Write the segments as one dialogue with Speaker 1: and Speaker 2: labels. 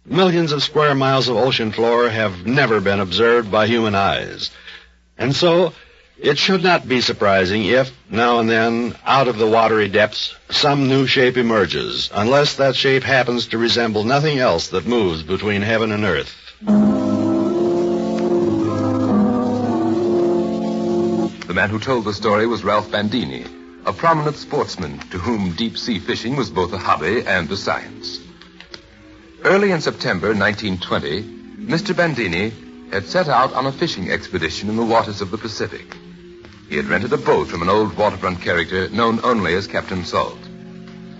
Speaker 1: Millions of square miles of ocean floor have never been observed by human eyes. And so, it should not be surprising if, now and then, out of the watery depths, some new shape emerges, unless that shape happens to resemble nothing else that moves between heaven and earth.
Speaker 2: The man who told the story was Ralph Bandini, a prominent sportsman to whom deep-sea fishing was both a hobby and a science. Early in September 1920, Mr. Bandini had set out on a fishing expedition in the waters of the Pacific. He had rented a boat from an old waterfront character known only as Captain Salt.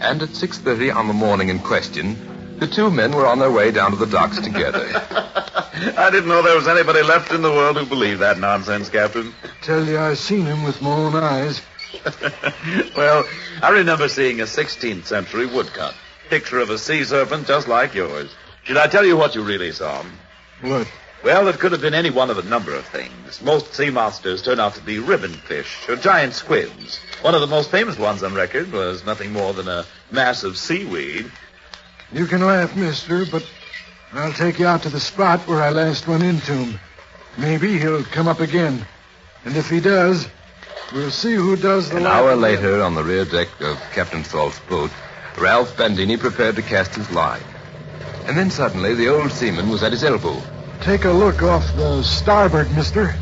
Speaker 2: And at 6:30 on the morning in question, the two men were on their way down to the docks together.
Speaker 3: I didn't know there was anybody left in the world who believed that nonsense, Captain.
Speaker 4: Tell you, I've seen him with my own eyes.
Speaker 3: Well, I remember seeing a 16th century woodcut. Picture of a sea serpent just like yours. Should I tell you what you really saw?
Speaker 4: What?
Speaker 3: Well, it could have been any one of a number of things. Most sea monsters turn out to be ribbon fish or giant squids. One of the most famous ones on record was nothing more than a mass of seaweed.
Speaker 4: You can laugh, mister, but I'll take you out to the spot where I last went into him. Maybe he'll come up again. And if he does, we'll see who does the
Speaker 2: An hour later, on the rear deck of Captain Salt's boat, Ralph Bandini prepared to cast his line. And then suddenly, the old seaman was at his elbow.
Speaker 4: Take a look off the starboard, mister.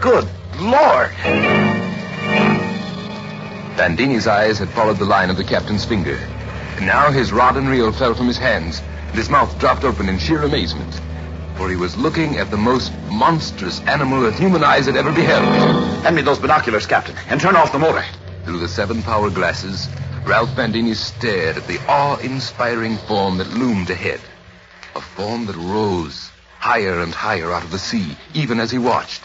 Speaker 3: Good Lord!
Speaker 2: Bandini's eyes had followed the line of the captain's finger. And now his rod and reel fell from his hands, and his mouth dropped open in sheer amazement. For he was looking at the most monstrous animal that human eyes had ever beheld.
Speaker 3: Hand me those binoculars, Captain, and turn off the motor.
Speaker 2: Through the 7-power glasses, Ralph Bandini stared at the awe-inspiring form that loomed ahead. A form that rose higher and higher out of the sea, even as he watched.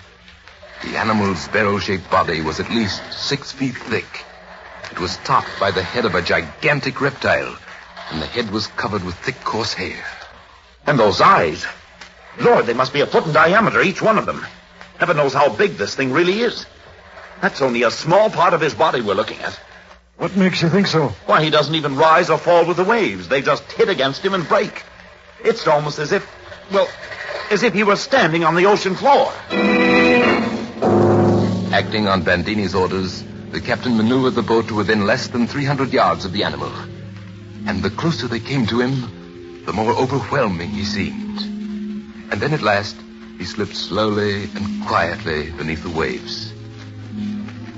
Speaker 2: The animal's barrel-shaped body was at least 6 feet thick. It was topped by the head of a gigantic reptile, and the head was covered with thick, coarse hair.
Speaker 3: And those eyes. Lord, they must be a foot in diameter, each one of them. Heaven knows how big this thing really is. That's only a small part of his body we're looking at.
Speaker 4: What makes you think so?
Speaker 3: Why, he doesn't even rise or fall with the waves. They just hit against him and break. It's almost as if he were standing on the ocean floor.
Speaker 2: Acting on Bandini's orders, the captain maneuvered the boat to within less than 300 yards of the animal. And the closer they came to him, the more overwhelming he seemed. And then at last, he slipped slowly and quietly beneath the waves.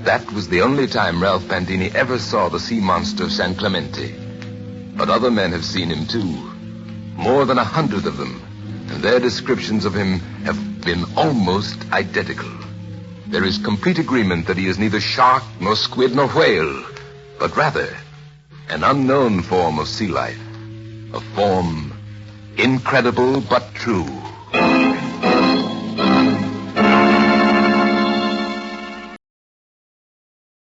Speaker 2: That was the only time Ralph Bandini ever saw the sea monster San Clemente. But other men have seen him too. More than 100 of them. And their descriptions of him have been almost identical. There is complete agreement that he is neither shark, nor squid, nor whale, but rather an unknown form of sea life. A form incredible but true.